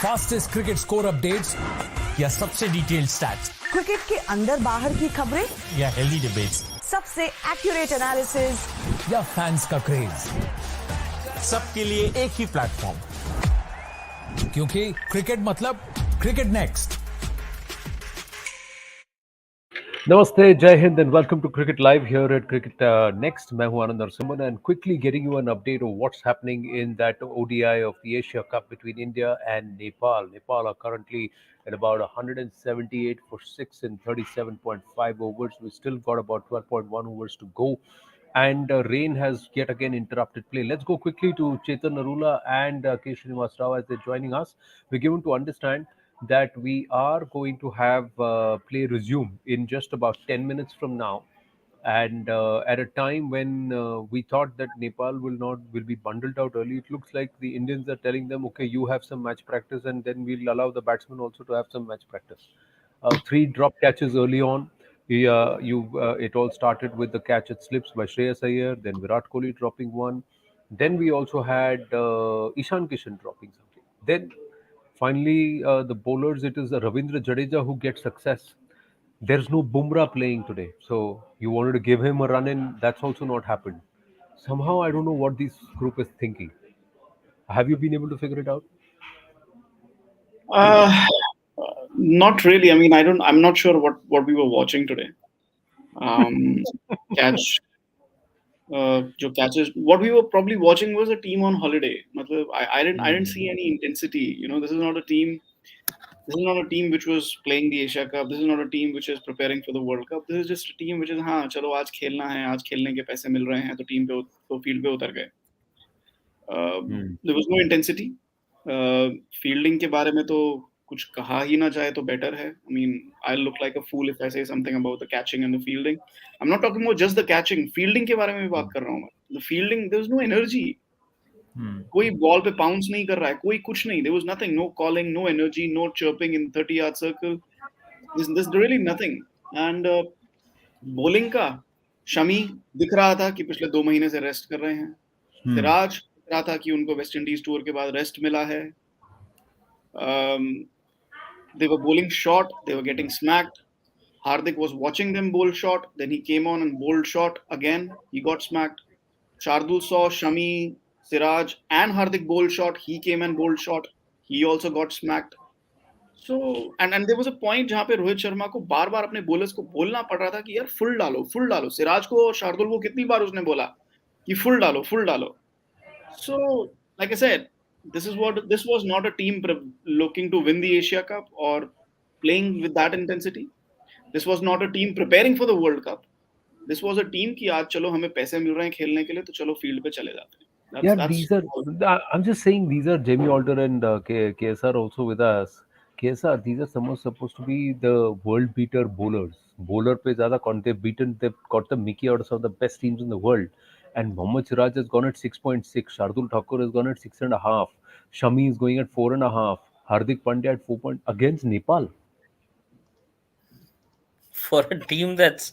Fastest cricket score updates या सबसे detailed stats, cricket के अंदर बाहर की खबरें या हेल्दी डिबेट्स, सबसे एक्यूरेट एनालिसिस या फैंस का क्रेज, सबके लिए एक ही प्लेटफॉर्म, क्योंकि क्रिकेट मतलब cricket next. Namaste, Jai Hind, and welcome to Cricket Live here at Cricket Next. मैं हूं आनंद Narasimhan and quickly getting you an update of what's happening in that ODI of the Asia Cup between India and Nepal. Nepal are currently at about 178 for 6 in 37.5 overs. We still got about 12.1 overs to go. And rain has yet again interrupted play. Let's go quickly to Chetan Narula and K. Srinivas Rao as they're joining us. We're given to understand that we are going to have play resume in just about 10 minutes from now, and at a time when we thought that Nepal will be bundled out early. It looks like the Indians are telling them, okay, you have some match practice, and then we'll allow the batsmen also to have some match practice. Three drop catches early on. It all started with the catch at slips by Shreyas Iyer, then Virat Kohli dropping one, then we also had Ishan Kishan dropping something. Then finally, the bowlers, it is Ravindra Jadeja who gets success. There's no Bumrah playing today. So you wanted to give him a run in, that's also not happened. Somehow, I don't know what this group is thinking. Have you been able to figure it out? Uh, Not really. I mean, I'm not sure what we were watching today. Catch. जो catches. What we were probably watching was a team on holiday. मतलब, I didn't see any intensity. You know, this is not a team. This is not a team which was playing the Asia Cup. This is not a team which is preparing for the World Cup. This is just a team which is हाँ चलो आज खेलना है, आज खेलने के पैसे मिल रहे हैं तो टीम पे तो फील्ड पे उतर गए. There was no intensity. Fielding के बारे में तो कुछ कहा ही ना जाए तो better है. I mean, I'll look like a fool if I say something about the catching and the fielding. I'm not talking about just the catching. Fielding के बारे में भी बात कर रहा हूँ मैं. The fielding, there was no energy. कोई बॉल पे पाउंस नहीं कर रहा है, कोई कुछ नहीं. There was nothing, no calling, no energy, no chirping in 30-yard circle. There's really nothing. And bowling का शमी दिख रहा था कि पिछले 2 महीने से रेस्ट कर रहे हैं. सिराज दिख रहा था कि उनको वेस्ट इंडीज टूर के बाद रेस्ट मिला है. They were bowling short, they were getting smacked. Hardik was watching them bowl short, then he came on and bowled short again. He got smacked. Shardul saw Shami, Siraj and Hardik bowl short. He came and bowled short. He also got smacked. So and there was a point जहाँ पे रोहित शर्मा को बार-बार अपने bowlers को बोलना पड़ रहा था कि यार full डालो. सिराज को और शार्दुल को कितनी बार उसने बोला कि full डालो. So, like I said, this was not a team looking to win the Asia Cup or playing with that intensity. This was not a team preparing for the World Cup. This was a team कि आज चलो हमें पैसे मिल रहे हैं खेलने के लिए तो चलो फील्ड पे चले जाते हैं. Yeah, these are. I'm just saying these are Jamie Alder and KSR also with us. KSR, these are supposed to be the world beater bowlers. Bowler पे ज़्यादा they've got the Mickey out of some of the best teams in the world. And Mohammad Siraj has gone at 6.6. Shardul Thakur has gone at 6.5. Shami is going at 4.5. Hardik Pandya at 4 against Nepal. For a team that's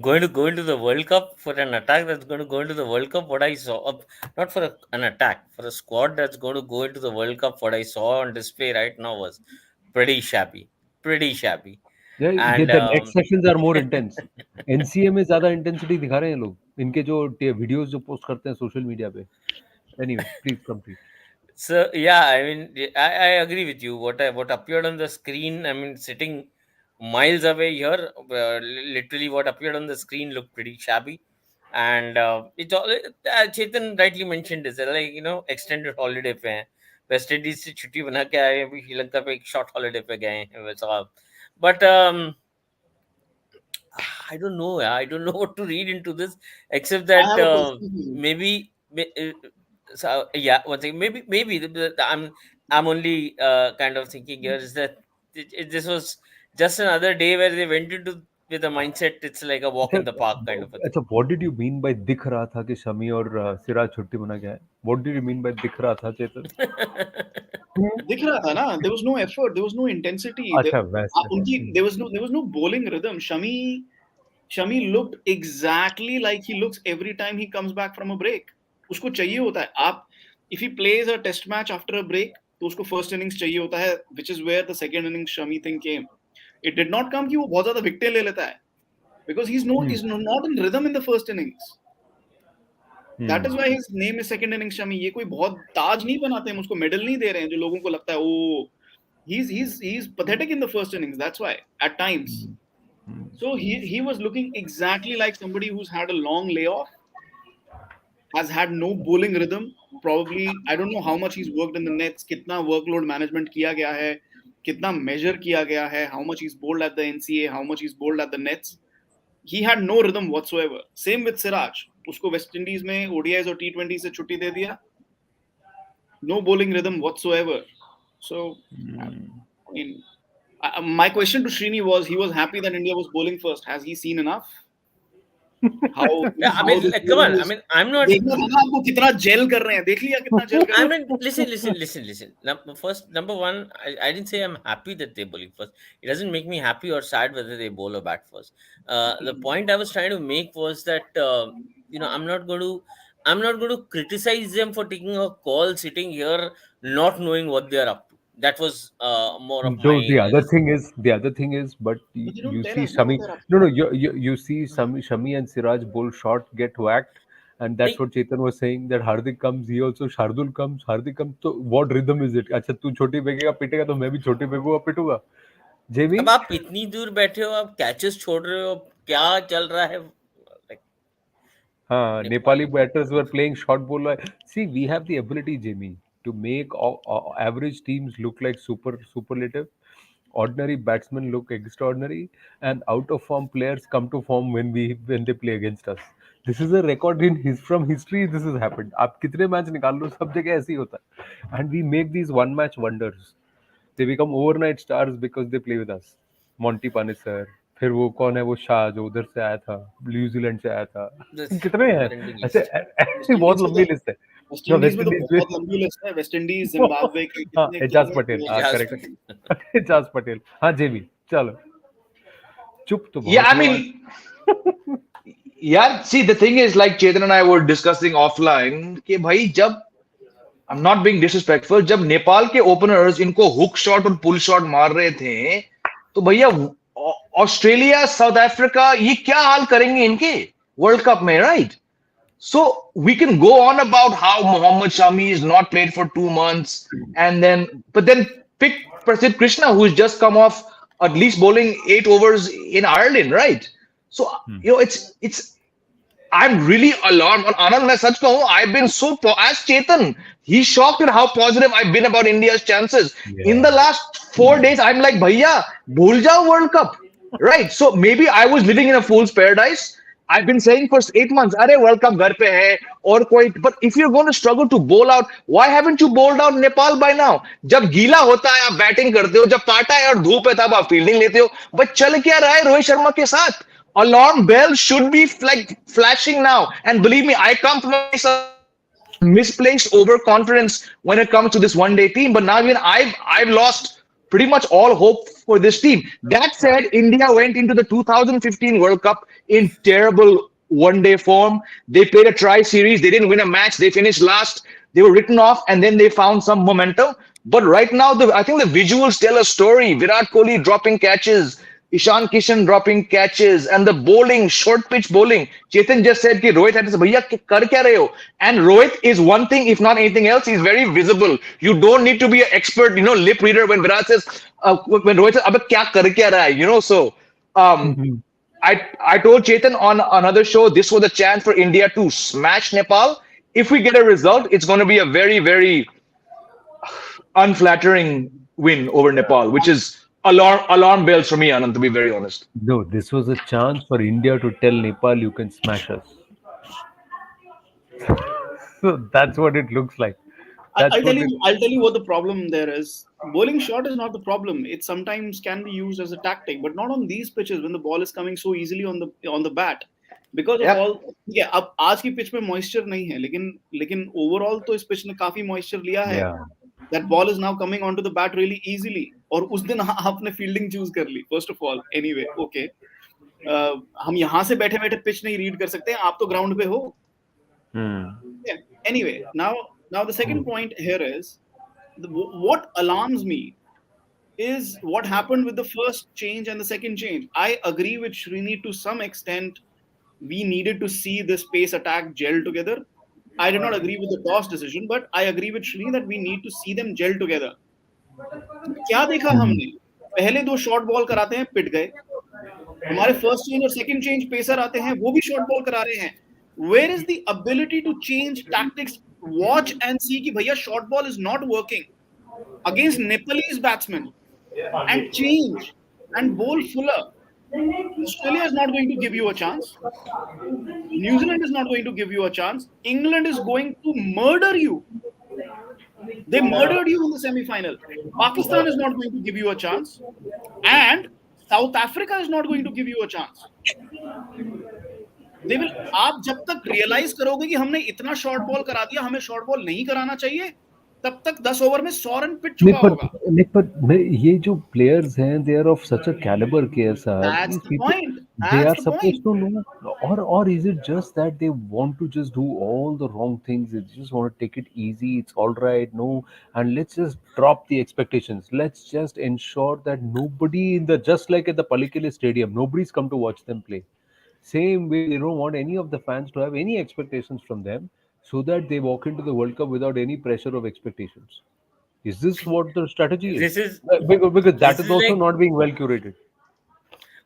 going to go into the World Cup, for an attack that's going to go into the World Cup, what I saw, not for an attack, for a squad that's going to go into the World Cup, what I saw on display right now was pretty shabby. Yeah, And the next sessions are more intense. NCA में ज़्यादा intensity दिखा रहे हैं लोग. इनके जो videos जो post करते हैं social media पे. Anyway, please complete. so yeah, I mean, I agree with you. What appeared on the screen, I mean, sitting miles away here, literally what appeared on the screen looked pretty shabby. And it's all Chetan rightly mentioned is like, you know, extended holiday पे हैं. West Indies से छुट्टी बना के आए, अभी श्रीलंका पे एक शॉर्ट हॉलिडे पे गए हैं वैसा. But I don't know what to read into this except I that have a question for you. maybe so yeah, one thing, maybe I'm only kind of thinking here is that this was just another day where they went into with a mindset it's like a walk in the park kind of a thing. अच्छा, what did you mean by दिख रहा था कि शमी और सिराज छुट्टी बना गया है? What did you mean by दिख रहा था, चेतन? दिख रहा था ना, there was no effort, there was no intensity. अच्छा, वैसे. There was no bowling rhythm. Shami looked exactly like he looks every time he comes back from a break. उसको चाहिए होता है. if he plays a test match after a break, तो उसको first innings चाहिए होता है, which is where the second innings Shami thing came. It did not come कि वो बहुत ज्यादा विकेटें ले लेता है, because he's not in rhythm in the first innings. That is why his name is second innings Shami. ये कोई बहुत ताज नहीं बनाते हैं, उसको मेडल नहीं दे रहे हैं जो लोगों को लगता है ओ he's pathetic in the first innings. That's why at times. So he was looking exactly like somebody who's had a long layoff, has had no bowling rhythm. Probably I don't know how much he's worked in the nets, कितना workload management किया गया है, कितना measure किया गया है, how much he's bowled at the NCA, how much he's bowled at the nets. He had no rhythm whatsoever. Same with Siraj. उसको West Indies में ODIs और T20 से छुट्टी दे दिया. No bowling rhythm whatsoever. So, I mean, my question to Srini was, he was happy that India was bowling first. Has he seen enough? How? Yeah, I mean, like, come on. I mean, I'm not. देखना था आपको कितना jail कर रहे हैं. देख लिया कितना जेल कर I रहे हैं. mean, listen. Number one, I didn't say I'm happy that they're bowling first. It doesn't make me happy or sad whether they bowl or bat first. The point I was trying to make was that I'm not going to criticize them for taking a call sitting here, not knowing what they're up to. That was more of No, my. the other thing is, but But you don't you tell see us what Shami. they're up No, you see Shami and Siraj bowl short get whacked, and that's Like, what Chetan was saying, that Hardik comes, he also Shardul comes, Hardik comes. So what rhythm is it? अच्छा तू छोटी फेंकेगा पिटेगा तो मैं भी छोटी फेंकूंगा पिटूंगा. Jamie? अब आप इतनी दूर बैठे हो, आप कैचेस छोड़ रहे हो, क्या चल रहा है? Like, Nepali batters were playing short bowler. See, we have the ability, Jamie, to make average teams look like superlative. Ordinary batsmen look extraordinary, and out of form players come to form when they play against us. This is a record from history. This has happened. आप कितने match निकाल लो, सब जगह ऐसे ही होता है. And we make these one match wonders. They become overnight stars because they play with us. Monty Panesar, फिर वो कौन है वो शाह जो उधर से आया था, न्यूजीलैंड से आया था. this कितने हैं never-ending ऐसे list. ऐसे बहुत लंबी लिस्ट है. वेस्ट जो इंडीज वेस्ट में तो इंडीज बहुत लंबी लिस्ट है. वेस्ट इंडीज, जिम्बाब्वे के हाँ कितने एजाज पटेल, हाँ Jas correct. Patel. Ajaz Patel, हाँ जेबी. चलो चुप तो Yeah, बहुत I हुआ. mean, yeah. See, the thing is, like Chetan and I were discussing offline, कि भाई जब I'm not being disrespectful, जब नेपाल के ओपनर्स इनको हुक शॉट और पुल शॉट मार रहे थे, तो भैया ऑस्ट्रेलिया, साउथ अफ्रीका ये क्या हाल करेंगे इनके वर्ल्ड कप में, right? So we can go on about how Mohammad Shami is not played for 2 months, but then pick Prasidh Krishna, who's just come off at least bowling 8 overs in Ireland, right? So it's I'm really alarmed. And Anand, मैं सच कहूँ, I've been as Chetan, he's shocked at how positive I've been about India's chances. In the last 4 days, I'm like, भैया भूल जाओ World Cup, right? So maybe I was living in a fool's paradise. I've been saying for 8 months, अरे World Cup घर पे है और कोई. But if you're going to struggle to bowl out, why haven't you bowled out Nepal by now? जब गीला होता है आप बैटिंग करते हो, जब पाटा है और धूप है तब आप फील्डिंग लेते हो. बट चल क्या रहा है रोहित शर्मा के साथ? Alarm bell should be like flashing now. And believe me, I come from a misplaced overconfidence when it comes to this one-day team. But now even I've lost pretty much all hope for this team. That said, India went into the 2015 World Cup in terrible one-day form. They played a tri-series. They didn't win a match. They finished last. They were written off, and then they found some momentum. But right now, I think the visuals tell a story. Virat Kohli dropping catches, Ishan Kishan dropping catches, and the bowling, short pitch bowling. Chetan just said कि Rohit had to say, भैया कर क्या रहे हो? And Rohit is one thing, if not anything else, he's very visible. You don't need to be an expert, lip reader when Virat says, when Rohit says, अबे क्या कर क्या रहा है? So I told Chetan on another show, this was a chance for India to smash Nepal. If we get a result, it's going to be a very, very unflattering win over Nepal, which is alarm bells for me, Anand, to be very honest. No, this was a chance for India to tell Nepal you can smash us. So that's what it looks like. I'll tell you what the problem there is. Bowling short is not the problem. It sometimes can be used as a tactic, but not on these pitches when the ball is coming so easily on the bat. Because of all, अब आज की pitch में moisture नहीं है, लेकिन overall तो इस pitch ने काफी moisture लिया है. That ball is now coming onto the bat really easily. और उस दिन आपने fielding choose कर ली. First of all, anyway, okay. हम यहाँ से बैठे pitch नहीं read कर सकते. आप तो ground पे हो. Yeah. Anyway, now the second point here is what alarms me is what happened with the first change and the second change. I agree with Srini to some extent. We needed to see this pace attack gel together. I did not agree with the toss decision, but I agree with Srini that we need to see them gel together. क्या देखा हमने? पहले 2 short ball कराते हैं, पिट गए. हमारे first change और second change pacer आते हैं, वो भी शॉर्ट बॉल करा रहे हैं. Where is the ability to change tactics, watch and see कि भैया short ball is not working against Nepalese batsmen and change and bowl fuller. Australia is not going to give you a chance. New Zealand is not going to give you a chance. England is going to murder you. They murdered you in the semi-final. Pakistan is not going to give you a chance. And South Africa is not going to give you a chance. They will, आप जब तक realise करोगे कि हमने इतना short ball करा दिया, हमें शॉर्ट बॉल नहीं कराना चाहिए, तब तक 10 ओवर में 100 रन पिट चुका होगा. ये जो प्लेयर्स हैं, they are of such a calibre के साहब. That's the point. They are That's the point. supposed to know, or is it just that they want to just do all the wrong things? They just want to take it easy. It's all right, no, and let's just drop the expectations. Let's just ensure that nobody in the, just like at the Palikele Stadium, nobody's come to watch them play. Same way, they don't want any of the fans to have any expectations from them, so that they walk into the World Cup without any pressure of expectations. Is this what the strategy is? This is Because that this is is also like not being well curated.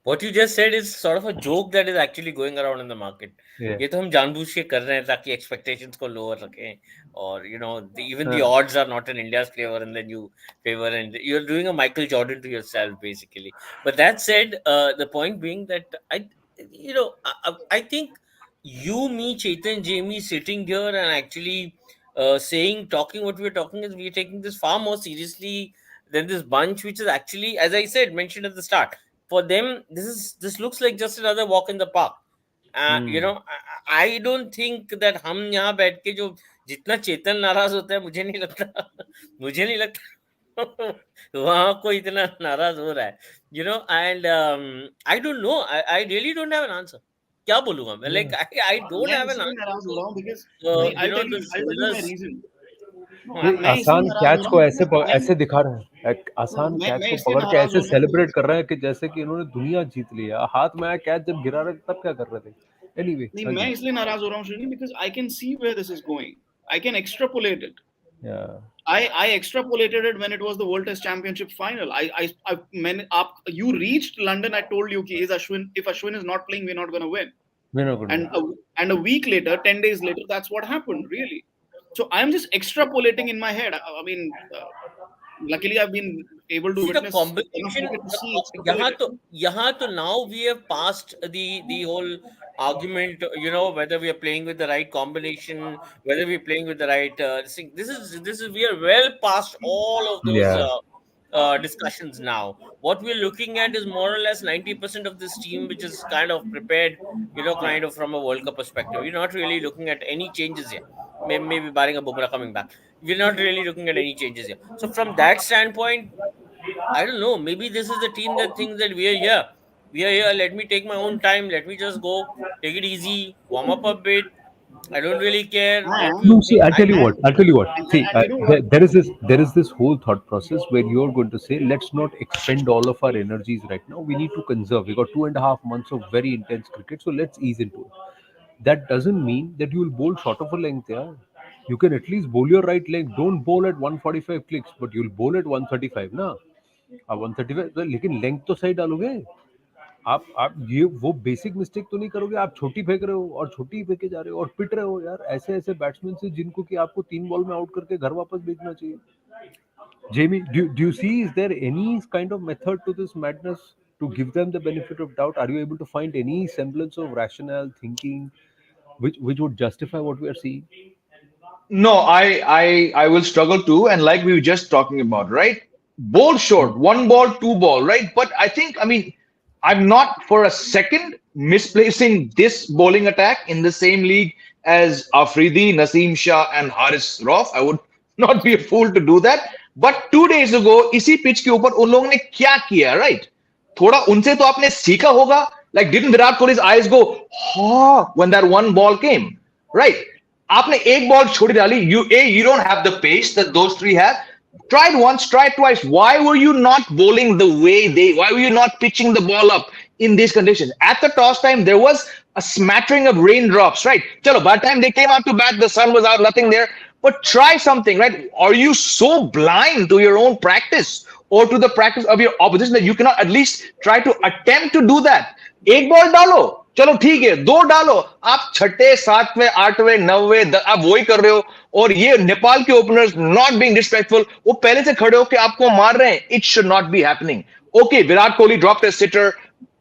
what you just said is sort of a joke that is actually going around in the market. Yeah. ये तो हम जानबूझ के कर रहे हैं ताकि expectations को lower रखें, or even the odds are not in India's favor and then you favor, and you're doing a Michael Jordan to yourself basically. But that said, the point being that I think you, me, Chetan, Jamie sitting here and actually talking what we're talking is we're taking this far more seriously than this bunch, which is actually, as I said, mentioned at the start, for them this looks like just another walk in the park. I don't think that हम यहाँ बैठ के जो जितना चेतन नाराज होता है, मुझे नहीं लगता वहाँ कोई इतना नाराज हो रहा है, and I don't know, I really don't have an answer. क्या बोलूँगा मैं? Like I don't have an मैं नाराज हो रहा हूँ because answer. I'll tell you my reason. आसान कैच को ऐसे दिखा रहे हैं, आसान कैच को पकड़ के ऐसे सेलिब्रेट कर रहे हैं कि जैसे कि इन्होंने दुनिया जीत लिया. हाथ में आया कैच जब गिरा रहे तब क्या कर रहे थे? Anyway, नहीं, मैं इसलिए नाराज हो रहा हूँ Srini, because I can see where this is going. I can extrapolate it. Yeah. I extrapolated it when it was the World Test Championship final. You reached London. I told you कि if Ashwin is not playing, we're not going to win. We're not going to. And a week later, 10 days later, that's what happened really. So I'm just extrapolating in my head. I mean, luckily I've been able to witness the combination. यहाँ तो now we have passed the whole argument, whether we are playing with the right combination, whether we're playing with the right thing. This is we are well past all of those discussions now. What we're looking at is more or less 90% of this team, which is kind of prepared, kind of from a World Cup perspective. We're not really looking at any changes yet. Maybe barring a Bumrah coming back, we're not really looking at any changes here. So from that standpoint, I don't know, maybe this is the team that thinks that we are here, let me take my own time, let me just go take it easy, warm up a bit, I don't really care. No, see, I'll tell you what. See, there is this whole thought process where you're going to say, let's not expend all of our energies right now. We need to conserve. We got 2.5 months of very intense cricket, so let's ease into it. That doesn't mean that you will bowl short of a length. Yeah, you can at least bowl your right leg. Don't bowl at 145 clicks, but you'll bowl at 135. ना, 135. लेकिन length तो सही डालोगे. आप ये वो basic mistake तो नहीं करोगे. आप छोटी फेंक रहे हो और छोटी फेंके जा रहे हो और पिट रहे हो यार. ऐसे बैट्समैन से जिनको कि आपको 3 बॉल में आउट करके घर वापस भेजना चाहिए. Jamie, do you see, is there any kind of method to this madness to give them the benefit of doubt? Are you able to find any semblance of rational thinking which would justify what we are seeing? No, I will struggle too, and like we were just talking about, right? Bowl short, 1 ball, 2 ball, right? But I mean, I'm not for a second misplacing this bowling attack in the same league as Afridi, Naseem Shah, and Haris Rauf. I would not be a fool to do that. But 2 days ago, इसी pitch के ऊपर उन लोगों ने क्या किया, right? थोड़ा उनसे तो आपने सीखा होगा. Like, didn't Virat Kohli's eyes go, oh, when that 1 ball came, right? आपने एक बॉल छोड़ी डाली. You don't have the pace that those three have. Try it once, try it twice. Why were you not bowling the way why were you not pitching the ball up in these conditions? At the toss time, there was a smattering of raindrops, right? Chalo, by the time they came out to bat, the sun was out, nothing there. But try something, right? Are you so blind to your own practice or to the practice of your opposition that you cannot at least try to attempt to do that? एक ball डालो, चलो ठीक है, दो डालो, आप छठे सातवें आठवें नौवें आप वही कर रहे हो। और ये नेपाल के ओपनर्स नॉट बीइंग डिसरेस्पेक्टफुल, वो पहले से खड़े होकर आपको मार रहे हैं। It should not be happening. Okay, Virat Kohli dropped a sitter,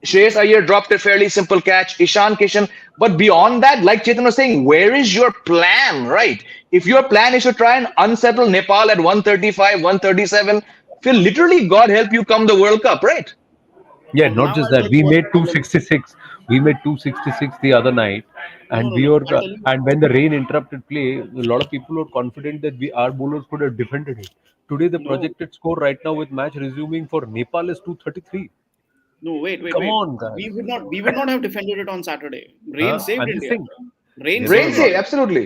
Shreyas Iyer dropped a fairly simple catch, Ishan Kishan, but beyond that, like Chetan was saying, where is your plan, right? If your plan is to try and unsettle Nepal at 135, 137, Phil, literally, God help you come the World Cup, right? Yeah, So not now just I'll that. tell We you what made the problem is. 266. We made 266 the other night, and No, we no. were. I'll tell you. And when the rain interrupted play, a lot of people were confident that our bowlers could have defended it. Today, the No, projected score right now with match resuming for Nepal is 233. no. Wait, wait, Come wait. on, guys. We would not have defended it on Saturday. Rain saved I'm just India. saying. Rain There are Rain a saved lot. save, India. absolutely.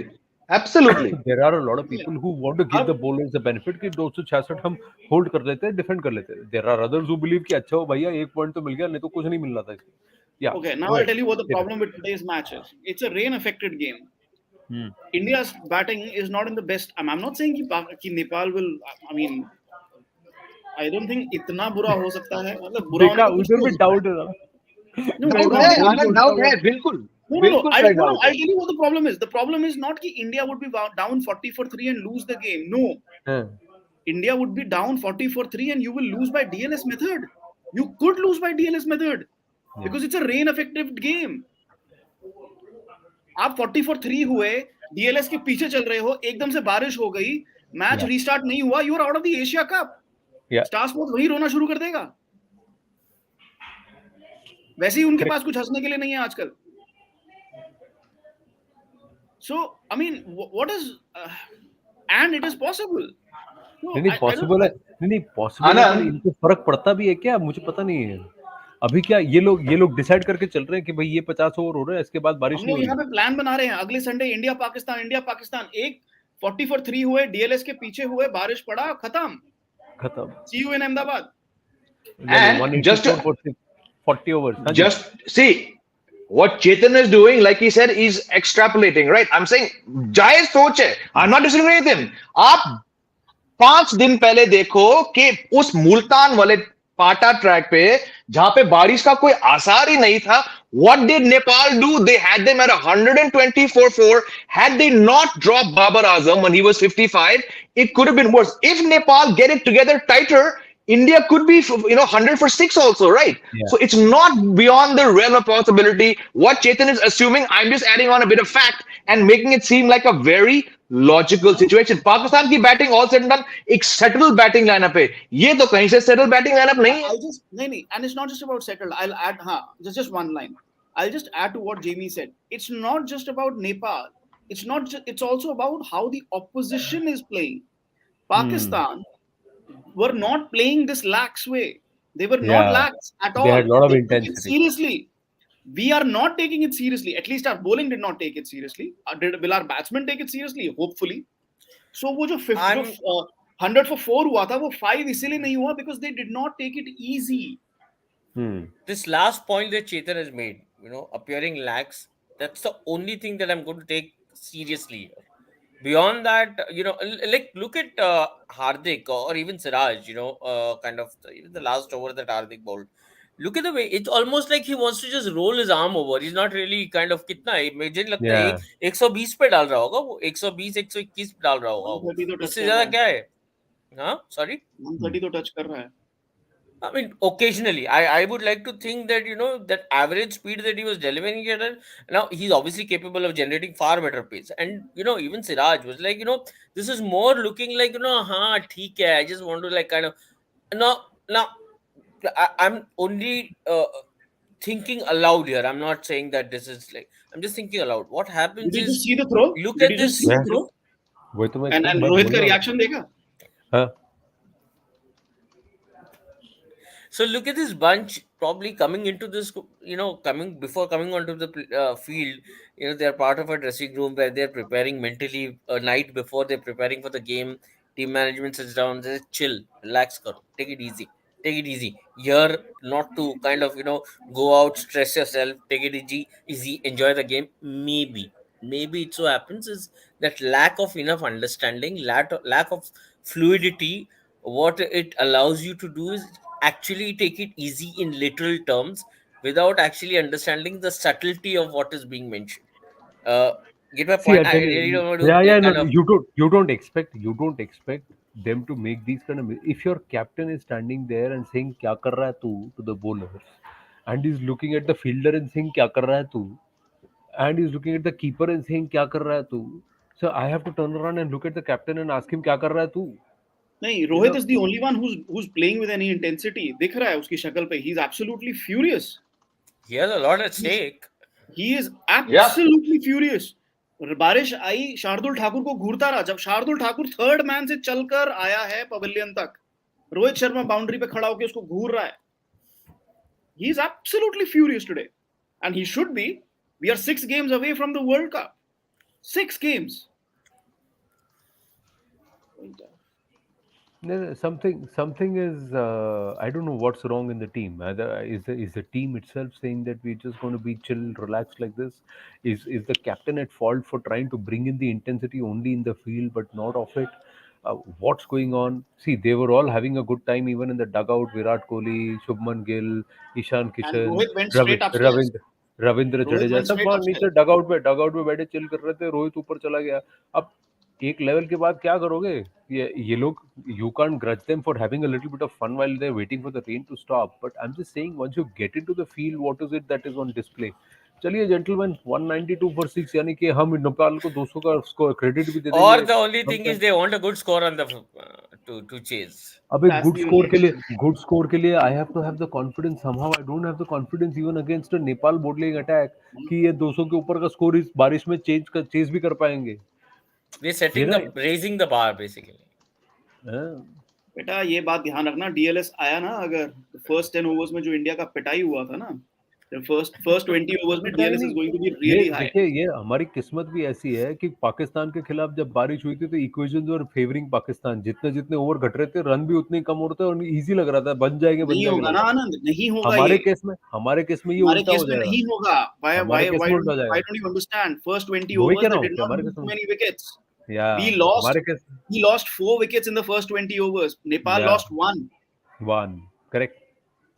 Absolutely. There are a lot of Yeah. people who want to give the bowlers the benefit कि 266 हम hold कर लेते हैं, defend कर लेते हैं. There are others who believe कि अच्छा हो भैया एक पॉइंट तो मिल गया, नहीं तो कुछ नहीं मिल रहा था इसमें. Yeah, Okay, now go I'll ahead. tell you what the Chetan. problem with today's match is. It's a rain-affected game. Hmm. India's batting is not in the best. I'm not saying कि Nepal will. I mean, I don't think इतना बुरा हो सकता है. मतलब बुरा होने देखा का कुछ उधर नहीं हो भी सकता. डाउट है ना. No, कई डाउट बार है, बोल आनंद, बोलता डाउट हुआ. है, बिल्कुल। No, no, no. बिल्कुल सही No, डाउट है। I'll tell you what the problem is. The problem is not that India would be down 40 for 3 and lose the game. No, हाँ. India would be down 40 for 3 and you will lose by DLS method. You could lose by DLS method because it's a rain affected game. आप 40 for 3 हुए, DLS के पीछे चल रहे हो, एकदम से बारिश हो गई, मैच Yeah. रीस्टार्ट नहीं हुआ, you are out of the Asia cup. Yeah. Star Sports वही रोना शुरू कर देगा. वैसे ही उनके Correct. पास कुछ हंसने के लिए नहीं है आजकल. So, I mean, what is and it is possible. No, नहीं I पॉसिबल है. नहीं पॉसिबल है, पर आनंद, इनको फर्क पड़ता भी है क्या, मुझे पता नहीं है. अभी क्या ये लोग डिसाइड करके चल रहे हैं कि भाई ये 50 ओवर हो रहा है, इसके बाद बारिश हम नहीं लोग हो यहाँ रही. पे प्लान बना रहे हैं अगले संडे इंडिया पाकिस्तान. एक 40 for 3 हुए, डीएलएस के पीछे हुए, बारिश पड़ा, खत्म. खत्म. See you in Ahmedabad. and just 184 for 40 overs. हाँ जी. just see what Chetan is doing, like he said, is extrapolating, right? I'm saying जायज सोच है. I'm not disagreeing with him. आप 5 दिन पहले देखो कि उस मुल्तान वाले पाटा ट्रैक पे जहां पे बारिश का कोई आसार ही नहीं था, what did Nepal do? They had them at 124 had they not dropped Babar Azam when he was 55, it could have been worse. If Nepal get it together tighter, India could be 100 for 6 also, right? Yeah. So it's not beyond the realm of possibility. What Chetan is assuming, I'm just adding on a bit of fact and making it seem like a very logical situation. Pakistan की batting all said and done एक settled batting lineup है. ये तो कहीं से settled batting lineup नहीं है. I'll just नहीं, and it's not just about settled. I'll add just one line. I'll just add to what Jamie said. It's not just about Nepal. It's also about how the opposition is playing. Pakistan were not playing this lax way. They were not Yeah. lax at all. They had a lot of They took it intensity. seriously. We are not taking it seriously. At least our bowling did not take it seriously. Will our batsmen take it seriously? Hopefully. So वो जो 100 for 4 हुआ था, वो 5 इसीलिए नहीं हुआ because they did not take it easy. This last point that Chetan has made, appearing lax, that's the only thing that I'm going to take seriously. Beyond that, like look at Hardik or even Siraj, kind of the last over that Hardik bowled. Look at the way it's almost like he wants to just roll his arm over. He's not really kind of कितना है मुझे लगता है Yeah. 120 पे डाल रहा होगा वो 120 121 पे डाल रहा होगा वो 130 तो touch उससे कर ज्यादा रहा है. क्या है हाँ sorry 130 तो touch कर रहा है. I mean, occasionally, I would like to think that that average speed that he was delivering it at. Now he's obviously capable of generating far better pace, and even Siraj was like, this is more looking like हाँ ठीक है. I just want to like kind of now I'm only thinking aloud here. I'm not saying that this is like I'm just thinking aloud. What happens Did you just is see the throw? look Did at you just this. see the throw? वही तो मैं And मैं रोहित बोल का रहा हूँ. reaction देखा? हाँ. So look at this bunch probably coming into this, coming onto the field. They're part of a dressing room where they're preparing mentally a night before they're preparing for the game. team management sits down and says, chill, relax, karo, take it easy. Take it easy. You're not to kind of, go out, stress yourself, take it easy, enjoy the game. Maybe it so happens is that lack of enough understanding, lack of fluidity. What it allows you to do is actually take it easy in literal terms without actually understanding the subtlety of what is being mentioned. Uh, get my See, I point? I tell really you, don't want yeah, to yeah, no, kind of. you don't expect them to make these kind of. If your captain is standing there and saying "क्या कर रहा है तू" to the bowlers, and he's looking at the fielder and saying "क्या कर रहा है तू," and he's looking at the keeper and saying "क्या कर रहा है तू," so I have to turn around and look at the captain and ask him "क्या कर रहा है तू." नहीं, You Rohit know, is the only one who's playing with any intensity. दिख रहा है उसकी शक्ल पे. He's absolutely furious. He has a lot at He's, stake. he is Yeah. absolutely furious. बारिश आई, शार्दुल ठाकुर को घूरता रहा. जब शार्दुल ठाकुर थर्ड मैन से चलकर आया है पवेलियन तक, रोहित शर्मा बाउंड्री पे खड़ा होकर उसको घूर रहा है. He is absolutely furious today, and he should be. We are 6 games away from the World Cup. 6 games. no, something is I don't know what's wrong in the team. Is the team itself saying that we're just going to be chill, relaxed like this? Is the captain at fault for trying to bring in the intensity only in the field but not off it? What's going on? See, they were all having a good time even in the dugout. Virat Kohli, Shubman Gill, Ishan And Kishan, Rohit went straight upstairs. Ravindra Rohit Jadeja went सब straight वहाँ upstairs. नीचे dugout में बैठे chill कर रहे थे. रोहित ऊपर चला गया. अब एक लेवल के बाद क्या करोगे? ये लोग, you can't grudge them for having a little bit of fun while they're waiting for the rain to stop, but I'm just saying once you get into the field, what is it that is on display? चलिए gentleman, 192 for 6 यानी कि हम नेपाल को 200 का score credit भी दे Or देंगे. the only thing is हम they want a good score on the to chase. अबे That's the only issue. Good score के लिए I have to have the confidence. Somehow I don't have the confidence even against a Nepal bowling attack कि ये 200 के ऊपर का score इस बारिश में चेज भी कर पाएंगे. They're ये ना, raising the bar basically. हाँ, बेटा ये बात ध्यान रखना, डीएलएस आया ना अगर, फर्स्ट 10 ओवर्स में जो इंडिया का पिटाई हुआ था ना, फर्स्ट 20 ओवर्स में पिटाई डीएलएस इज नहीं. गोइंग टू बी ये रियली हाई. देखिए, ये हमारी किस्मत भी ऐसी है कि पाकिस्तान के खिलाफ जब बारिश हुई थी तो इक्वेशंस वर फेवरिंग पाकिस्तान. जितने जितने ओवर घट रहे थे, रन भी उतने ही कम हो रहे थे और इजी लग रहा था. बन जाएंगे नहीं होगा लग ना रहा था. आनंद, नहीं होगा हमारे ये. केस में ये हमारे उल्टा केस हो में जाएगा. नहीं होगा. व्हाई हमारे व्हाई केस व्हाई में उल्टा हो व्हाई जाएगा. Don't you understand? फर्स्ट 20 वही कह overs रहा they हूँ did कि not हमारे lose केस too में, many wickets. या हमारे case, We lost 4 wickets in the first 20 overs. Nepal या lost 1. One, correct.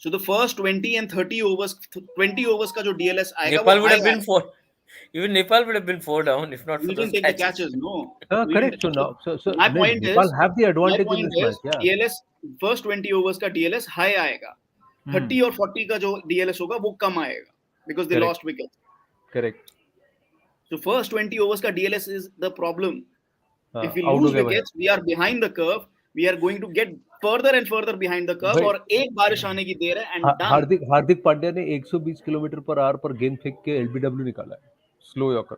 So the first 20 and 30 overs, 20 overs का जो DLS आएगा वो Nepal would high have been आएगा. four. Even Nepal would have been 4 down if not We for didn't those take the catches. catches, no. हाँ, We correct. didn't. So now, so My point Nepal is, have the my advantage in point this is, match. या DLS first 20 overs का DLS high आएगा. 30 और 40 का जो DLS होगा वो कम आएगा because they Correct. lost wickets. Correct. So first 20 overs का DLS is the problem. If we out हो lose गया भाई. wickets, we are behind the curve. We are going to get further and further behind the curve. भाई, और एक बारिश आने की देर है and done. हार्दिक पांड्या ने 120 किलोमीटर पर आवर पर गेंद फेंक के एलबीडब्ल्यू निकाला है, स्लो यॉर्कर.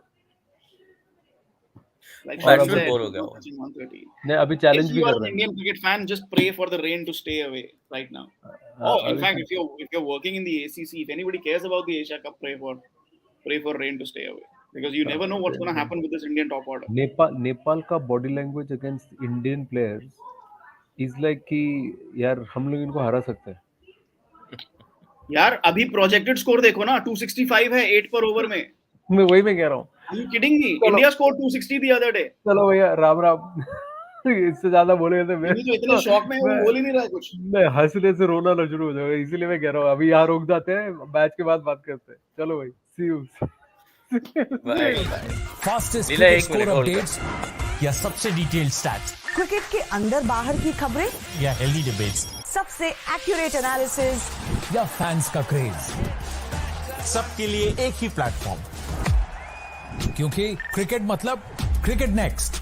Like और Shami अभी Batsman said, bore हो he's गया not वो. touching 130. नहीं, अभी If चैलेंज भी you are कर an रहे हैं. Indian cricket fan, just pray for the rain to stay away right now. Oh, in अभी fact, if you're working in the ACC, if anybody cares about the Asia Cup, pray for rain to stay away because you never know what's going to happen with this Indian top order. Nepal का body language against Indian players is like कि यार हम लोग इनको हरा सकते हैं. यार अभी प्रोजेक्टेड स्कोर देखो ना, 265 है 8 पर ओवर में. मैं कह रहा हूँ. Are you kidding me? India scored 260 the other day. चलो भैया, राम राम. इससे ज्यादा बोलेंगे तो ये तो इतने शॉक में है, वो बोल ही नहीं रहा है कुछ. मैं हंसने से रोना ना शुरू हो जाएगा, इसीलिए मैं कह रहा हूँ अभी यहाँ रुक जाते हैं, मैच के बाद बात करते हैं. चलो भाई, सी यू. Bye. फास्टेस्ट लीला, क्रिकेट एक मिनट स्कोर hold अपडेट्स या सबसे डिटेल्ड स्टैट्स क्रिकेट के अंदर बाहर की खबरें, या हेल्दी डिबेट्स सबसे एक्यूरेट एनालिसिस, या फैंस का क्रेज, सबके लिए एक ही प्लेटफॉर्म, क्योंकि क्रिकेट मतलब क्रिकेट नेक्स्ट.